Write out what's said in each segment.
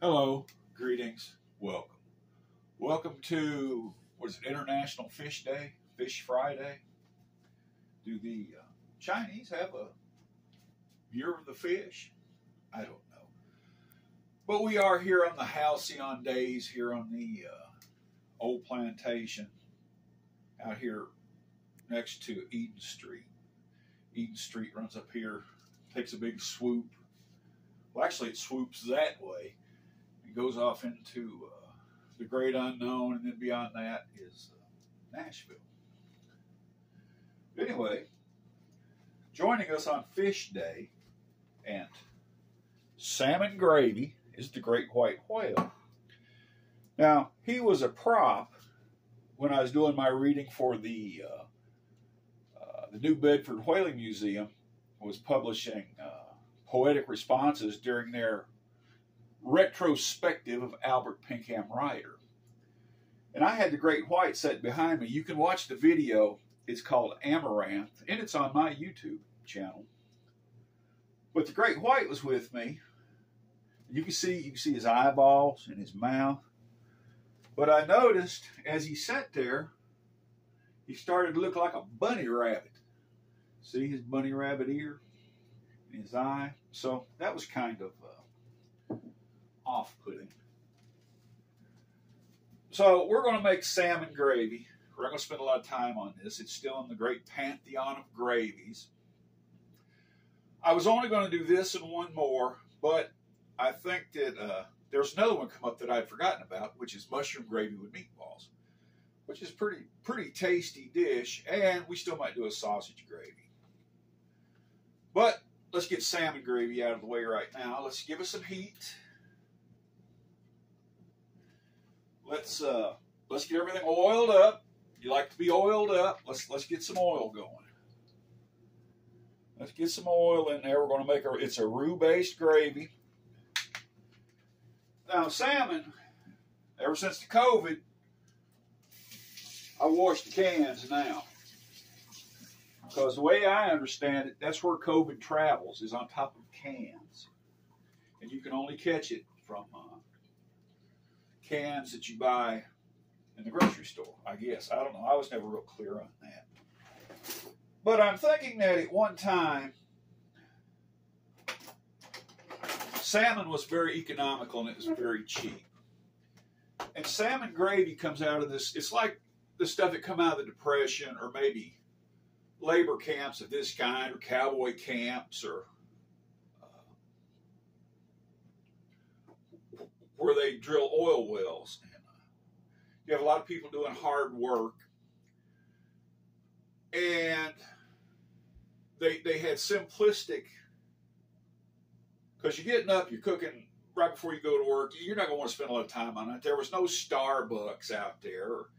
Hello, greetings, welcome. Welcome to, what is it, International Fish Day, Fish Friday? Do the Chinese have a Year of the Fish? I don't know. But we are here on the halcyon days here on the old plantation out here next to Eden Street. Eden Street runs up here, takes a big swoop. Well, actually, it swoops that way. It goes off into the great unknown, and then beyond that is Nashville. Anyway, joining us on Fish Day and Salmon Gravy is the great white whale. Now, he was a prop when I was doing my reading for the New Bedford Whaling Museum. Was publishing poetic responses during their retrospective of Albert Pinkham Ryder. And I had the great white set behind me. You can watch the video. It's called Amaranth, and it's on my YouTube channel. But the great white was with me. You can see his eyeballs and his mouth. But I noticed as he sat there, he started to look like a bunny rabbit. See his bunny rabbit ear and his eye? So that was kind of off-putting. So we're going to make salmon gravy. We're not going to spend a lot of time on this. It's still in the great pantheon of gravies. I was only going to do this and one more, but I think that there's another one come up that I'd forgotten about, which is mushroom gravy with meatballs, which is a pretty tasty dish, and we still might do a sausage gravy. But let's get salmon gravy out of the way right now. Let's give it some heat. Let's get everything oiled up. You like to be oiled up. Let's get some oil going. Let's get some oil in there. We're going to make it's a roux-based gravy. Now salmon, ever since the COVID, I wash the cans now. Because the way I understand it, that's where COVID travels, is on top of cans. And you can only catch it from cans that you buy in the grocery store, I guess. I don't know. I was never real clear on that. But I'm thinking that at one time, salmon was very economical and it was very cheap. And salmon gravy comes out of this. It's like the stuff that come out of the Depression, or maybe labor camps of this kind, or cowboy camps, or where they drill oil wells. And you have a lot of people doing hard work, and they had simplistic, because you're getting up, you're cooking right before you go to work. You're not going to want to spend a lot of time on it. There was no Starbucks out there or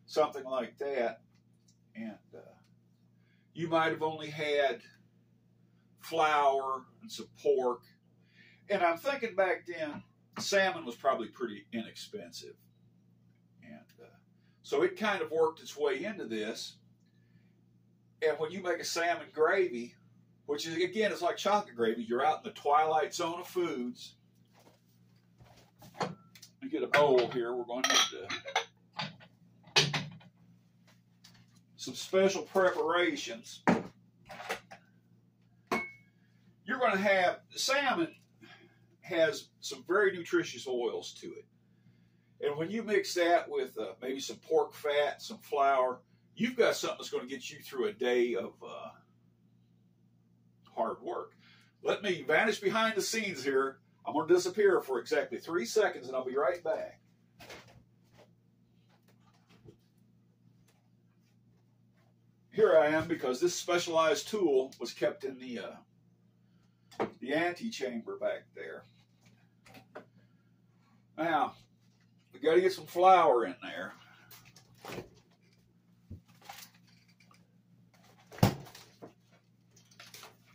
something like that, and you might have only had flour and some pork. And I'm thinking back then, salmon was probably pretty inexpensive. And so it kind of worked its way into this. And when you make a salmon gravy, which is, again, it's like chocolate gravy, you're out in the twilight zone of foods. Let me get a bowl here. We're going to have some special preparations. You're going to have, salmon has some very nutritious oils to it. And when you mix that with maybe some pork fat, some flour, you've got something that's going to get you through a day of hard work. Let me vanish behind the scenes here. I'm going to disappear for exactly 3 seconds and I'll be right back. Here I am, because this specialized tool was kept in the antechamber back there. Now, we got to get some flour in there.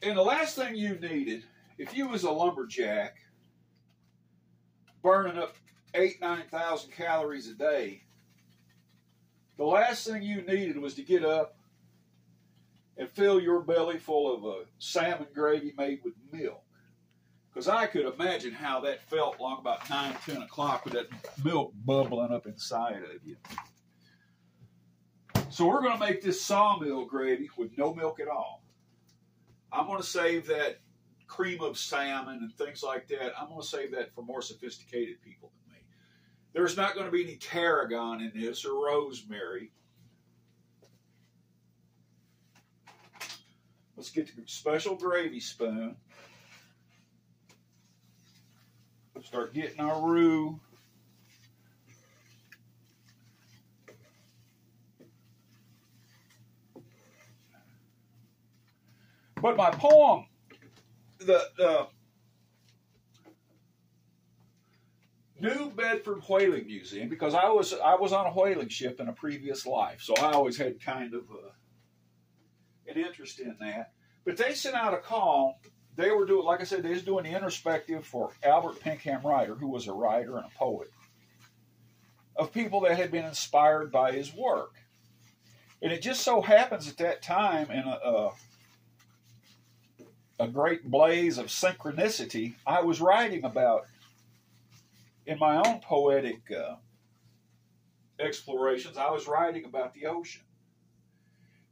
And the last thing you needed, if you was a lumberjack burning up 8,000–9,000 calories a day, the last thing you needed was to get up and fill your belly full of salmon gravy made with milk. Because I could imagine how that felt long about 9, 10 o'clock with that milk bubbling up inside of you. So we're going to make this sawmill gravy with no milk at all. I'm going to save that cream of salmon and things like that. I'm going to save that for more sophisticated people than me. There's not going to be any tarragon in this or rosemary. Let's get the special gravy spoon. Start getting our roux. But my poem, the New Bedford Whaling Museum, because I was on a whaling ship in a previous life, so I always had kind of an interest in that. But they sent out a call. They were doing, like I said, they was doing the introspective for Albert Pinkham Ryder, who was a writer and a poet, of people that had been inspired by his work. And it just so happens at that time, in a great blaze of synchronicity, I was writing about, in my own poetic explorations, I was writing about the ocean.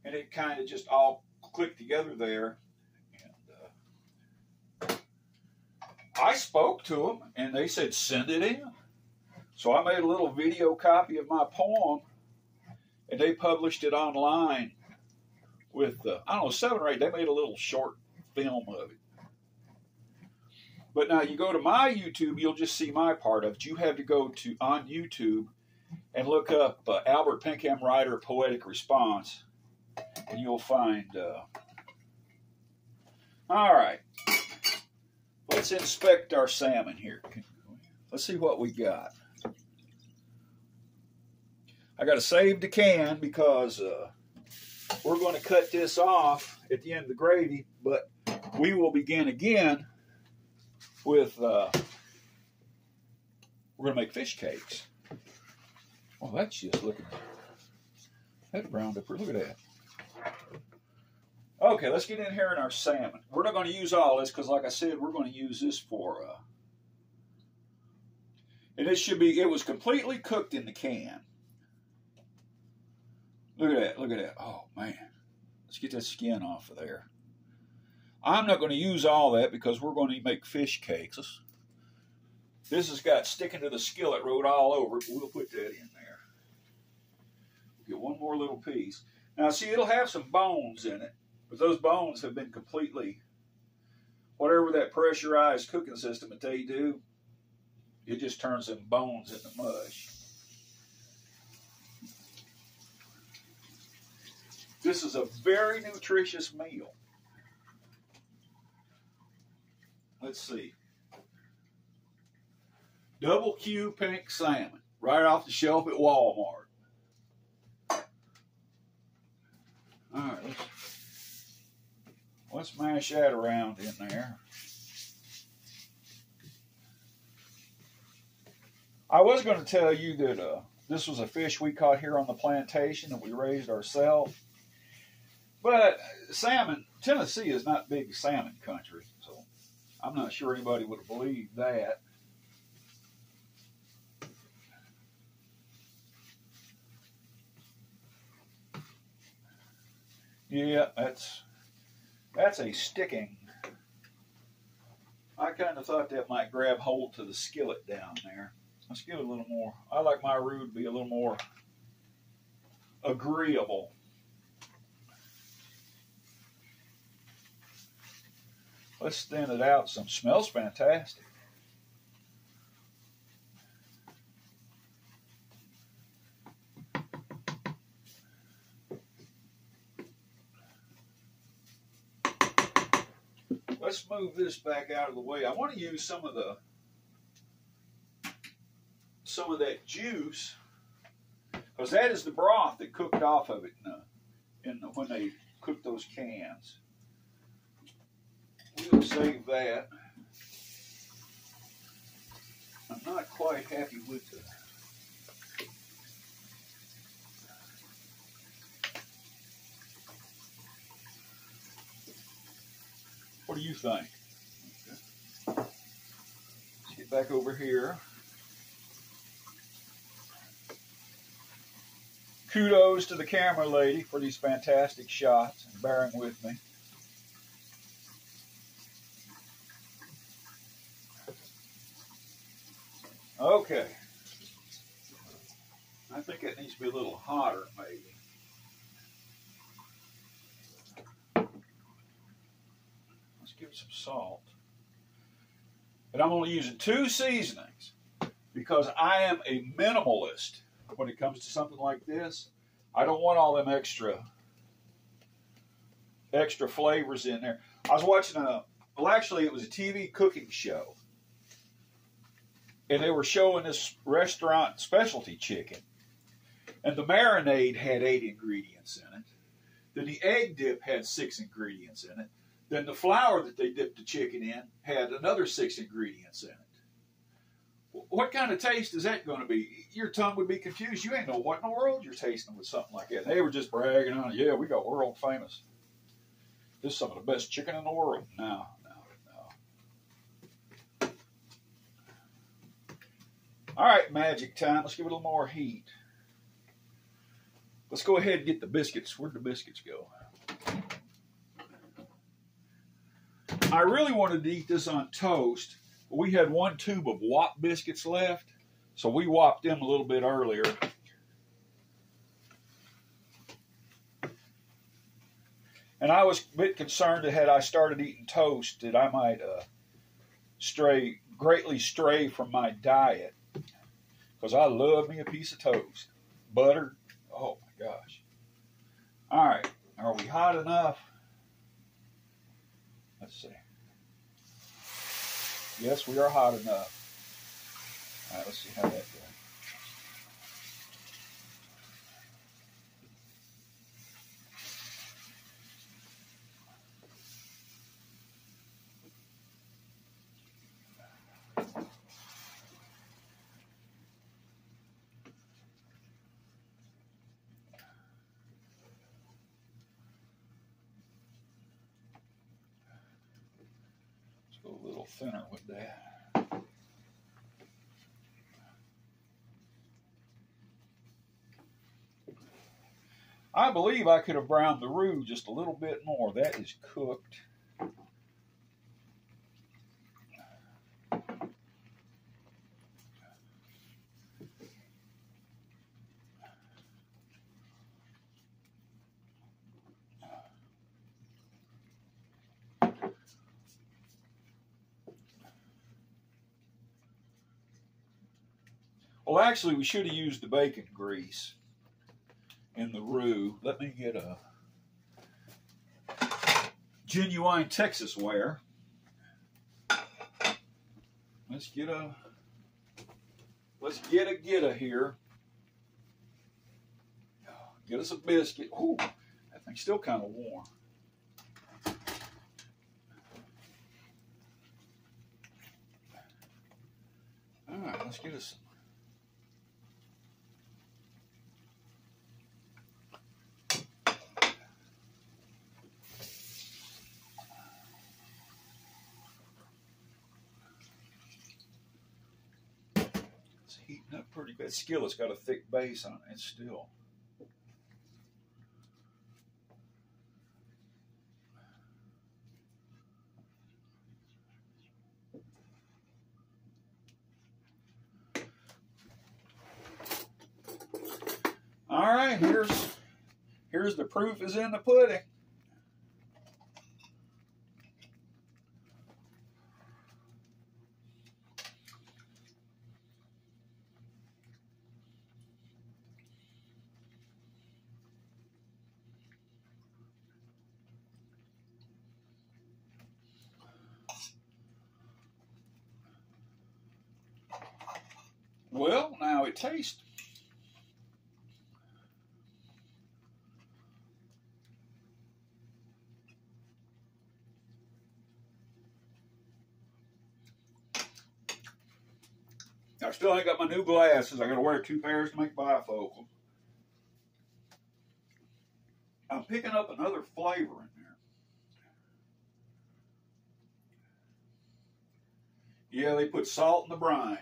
And it kind of just all clicked together there. I spoke to them, and they said, send it in. So I made a little video copy of my poem, and they published it online with, I don't know, 7 or 8. They made a little short film of it. But now you go to my YouTube, you'll just see my part of it. You have to go to on YouTube and look up Albert Pinkham Ryder Poetic Response, and you'll find... All right. Let's inspect our salmon here. Let's see what we got. I got to save the can because we're going to cut this off at the end of the gravy, but we will begin again with, we're going to make fish cakes. Well, that's just looking, that browned up. Look at that. Okay, let's get in here in our salmon. We're not going to use all this because, like I said, we're going to use this for, and it should be, it was completely cooked in the can. Look at that, look at that. Oh, man. Let's get that skin off of there. I'm not going to use all that because we're going to make fish cakes. This has got sticking to the skillet road all over it. We'll put that in there. Get one more little piece. Now, see, it'll have some bones in it. But those bones have been completely, whatever that pressurized cooking system that they do, it just turns them bones into mush. This is a very nutritious meal. Let's see. Double Q pink salmon, right off the shelf at Walmart. All right, let's mash that around in there. I was going to tell you that this was a fish we caught here on the plantation that we raised ourselves. But salmon, Tennessee is not big salmon country, so I'm not sure anybody would have believed that. Yeah, that's a sticking. I kind of thought that might grab hold to the skillet down there. Let's give it a little more. I like my roux to be a little more agreeable. Let's thin it out some. Smells fantastic. Let's move this back out of the way. I want to use some of that juice, because that is the broth that cooked off of it when they cooked those cans. We'll save that. I'm not quite happy with the What do you think? Okay. back over here. Kudos to the camera lady for these fantastic shots and bearing with me. Okay. I think it needs to be a little hotter, maybe. Let's give it some salt. And I'm only using 2 seasonings because I am a minimalist when it comes to something like this. I don't want all them extra flavors in there. I was watching actually it was a TV cooking show. And they were showing this restaurant specialty chicken. And the marinade had 8 ingredients in it. Then the egg dip had 6 ingredients in it. Then the flour that they dipped the chicken in had another 6 ingredients in it. What kind of taste is that going to be? Your tongue would be confused. You ain't know what in the world you're tasting with something like that. And they were just bragging on it. Yeah, we got world famous. This is some of the best chicken in the world. No. All right, magic time. Let's give it a little more heat. Let's go ahead and get the biscuits. Where'd the biscuits go? I really wanted to eat this on toast. We had 1 tube of Wop biscuits left, so we whopped them a little bit earlier. And I was a bit concerned that had I started eating toast, that I might greatly stray from my diet, because I love me a piece of toast. Buttered, oh my gosh. All right, are we hot enough? Let's see. Yes, we are hot enough. All right, let's see how that goes. Let's go a little thinner with that. I believe I could have browned the roux just a little bit more. That is cooked. Well, actually, we should have used the bacon grease in the roux. Let me get a genuine Texas ware. Let's get a here. Get us a biscuit. Ooh, that thing's still kind of warm. All right, let's get us some. Heating up pretty good. That skillet's got a thick base on it. It's still. All right, here's the proof is in the pudding. Well, now it tastes. I still ain't got my new glasses. I got to wear 2 pairs to make bifocal. I'm picking up another flavor in there. Yeah, they put salt in the brine.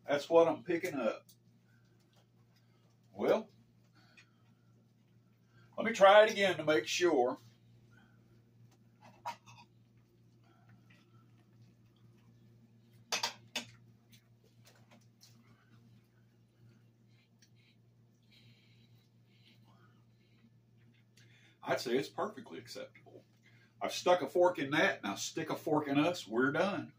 That's what I'm picking up. Well, let me try it again to make sure. I'd say it's perfectly acceptable. I've stuck a fork in that, now stick a fork in us, we're done.